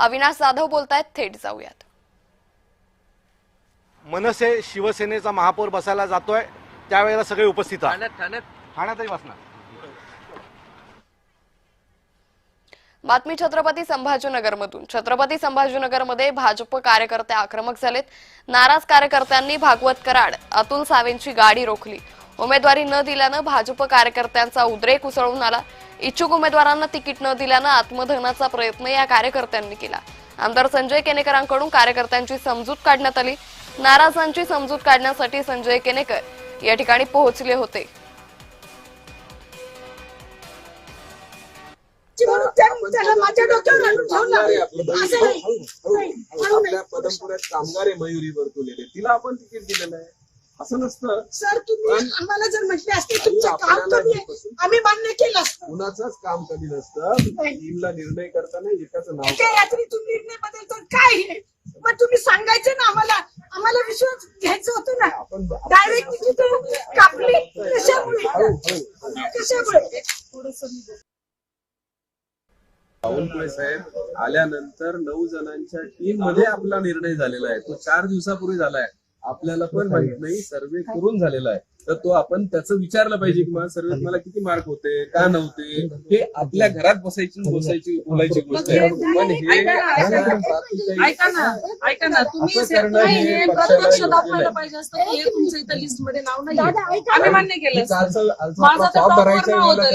अविनाश जाधव बोलतायत, थेट जाऊयात। मनसे शिवसेनेचा महापौर बसायला जातोय त्यावेळेला सगळे उपस्थित ठाण्यातही बसणार। बातमी छत्रपती संभाजीनगरमधून। छत्रपती संभाजीनगरमध्ये भाजप कार्यकर्ते आक्रमक झालेत। नाराज कार्यकर्त्यांनी भागवत कराड, अतुल सावेंची गाडी रोखली। उमेदवारी न दिल्यानं भाजप कार्यकर्त्यांचा उद्रेक उसळून आला। इच्छुक उमेदवारांना तिकीट न दिल्यानं आत्मदहनाचा प्रयत्न या कार्यकर्त्यांनी केला। आमदार संजय केनेकरांकडून कार्यकर्त्यांची समजूत काढण्यात आली। नाराजांची समजूत काढण्यासाठी संजय केनेकर या ठिकाणी पोहोचले होते। आपल्या पदमपुऱ्यात कामगार आहे मयुरी वर्तुलेले, तिला आपण तिकीट दिलेलं आहे असं नसतं सर। तुम्ही आम्हाला जर म्हटले असते तुमचं काम कमी आहे, आम्ही मान्य केलं असतं। कुणाचंच काम कमी नसतं। टीमला निर्णय करताना एकाचं नाव तुम्ही निर्णय बदलता काय हे? मग तुम्ही सांगायचं ना आम्हाला, आम्हाला विश्वास घ्यायचा होतो ना। आपण डायरेक्ट तिकीट कापली कशामुळे? बावनकुळे साहेब आल्यानंतर 9 जणांच्या टीम मध्ये आपला निर्णय झालेला आहे। तो 4 दिवसापूर्वी झालाय, आपल्याला पण माहित नाही, सर्वे करून झालेला आहे। तर तो आपण त्याचं विचारलं पाहिजे की मला सर्वे मला किती मार्क होते का नव्हते, हे आपल्या घरात बसायची बोलायची गोष्ट आहे। पण हे ऐका ना तुम्ही प्रत्यक्ष दाखवायला पाहिजे असतं की हे तुमचं इथं लिस्ट मध्ये नाव नाही, आम्ही मान्य केलं। माझं तर टॉपवर नाव होतं,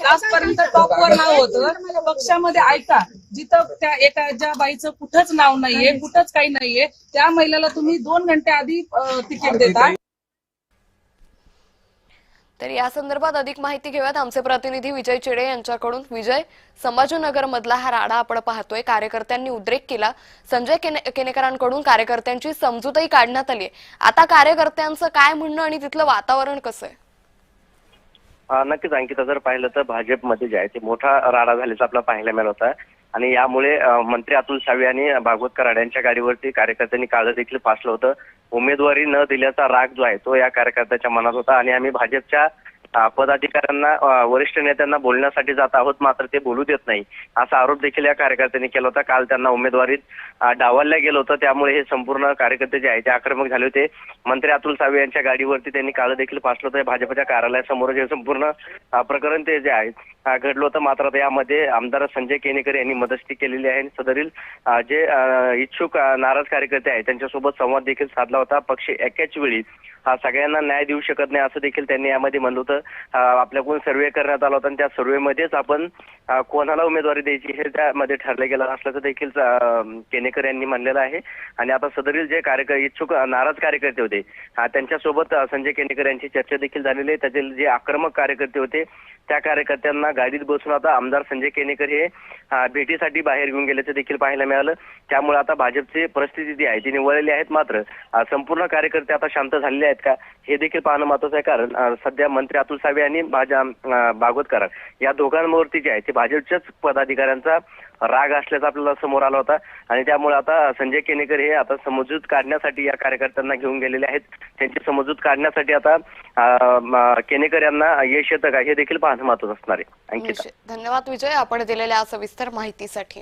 लास्टपर्यंत टॉपवर नाव होतं पक्षामध्ये। ऐका, जिथं त्या एका ज्या बाईचं कुठंच नाव नाहीये, कुठंच काही नाहीये, त्या महिलेला तुम्ही 2 घंटे आधी तिकीट देता। तर या संदर्भात अधिक माहिती घेऊयात आमचे प्रतिनिधी विजय चेडे यांच्याकडून। विजय, संभाजीनगर मधला हा राडा आपण पाहतोय, कार्यकर्त्यांनी उद्रेक केला। संजय केनेकरांकडून कार्यकर्त्यांची समजूतही काढण्यात आली आहे। आता कार्यकर्त्यांचं काय म्हणणं आणि तिथलं वातावरण कसं आहे? नक्कीच अंकिता, जर पाहिलं तर भाजपमध्ये जे आहे ते मोठा राडा झाल्याचा आपला पाहायला मिळत होता आणि यामुळे मंत्री अतुल सावे आणि भागवत कराड यांच्या गाडीवरती कार्यकर्त्यांनी काळं देखील फासलं होतं। उमेदवारी न दिल्याचा राग जो आहे तो या कार्यकर्त्याच्या मनात होता आणि आम्ही भाजपच्या पदाधिकाऱ्यांना, वरिष्ठ नेत्यांना बोलण्यासाठी जात आहोत, मात्र ते बोलू देत नाही असा आरोप देखील या कार्यकर्त्यांनी केला होता। काल त्यांना उमेदवारीत डावलल्या गेलं होतं, त्यामुळे हे संपूर्ण कार्यकर्ते जे आहे ते आक्रमक झाले होते। मंत्री अतुल सावे यांच्या गाडीवरती त्यांनी काळं देखील फासलं होतं। भाजपच्या कार्यालयासमोर जे संपूर्ण प्रकरण ते जे आहे घडलं होतं, मात्र यामध्ये आमदार संजय केनेकर यांनी मदतही केलेली आहे। सदरील जे इच्छुक नाराज कार्यकर्ते आहेत त्यांच्यासोबत संवाद देखील साधला होता। पक्ष एकाच वेळी सगळ्यांना न्याय देऊ शकत नाही असं देखील त्यांनी यामध्ये म्हणलं होतं। आपल्याकडून सर्वे करण्यात आला होता आणि त्या सर्वेमध्येच आपण कोणाला उमेदवारी द्यायची हे त्यामध्ये ठरलं गेलं असल्याचं देखील केनेकर यांनी म्हणलेलं आहे। आणि आता सदरील जे इच्छुक नाराज कार्यकर्ते होते त्यांच्यासोबत संजय केनेकर यांची चर्चा देखील झालेली आहे। त्यातील जे आक्रमक कार्यकर्ते होते त्या कार्यकर्त्यांना गाडीत बसून आता आमदार संजय केनेकर हे भेटीसाठी बाहेर घेऊन गेल्याचं देखील पाहायला मिळालं। त्यामुळे आता भाजपची परिस्थिती जी आहे ती निवळलेली आहेत, मात्र संपूर्ण कार्यकर्ते आता शांत झालेले आहेत का हे देखील पाहणं महत्त्वाचं आहे। कारण सध्या मंत्री अतुल सावे आणि भागवत कराड या दोघांवरती जे आहे ते भाजपच्याच पदाधिकाऱ्यांचा राग असल्याचा आपल्याला समोर आला होता आणि त्यामुळे आता संजय केनेकर हे आता समजूत काढण्यासाठी या कार्यकर्त्यांना घेऊन गेलेले आहेत। त्यांची समजूत काढण्यासाठी आता केनेकर यांना यश येतं का हे देखील पाहणं महत्त्वाचं असणार आहे। धन्यवाद विजय, आपण दिलेल्या सविस्तर माहितीसाठी।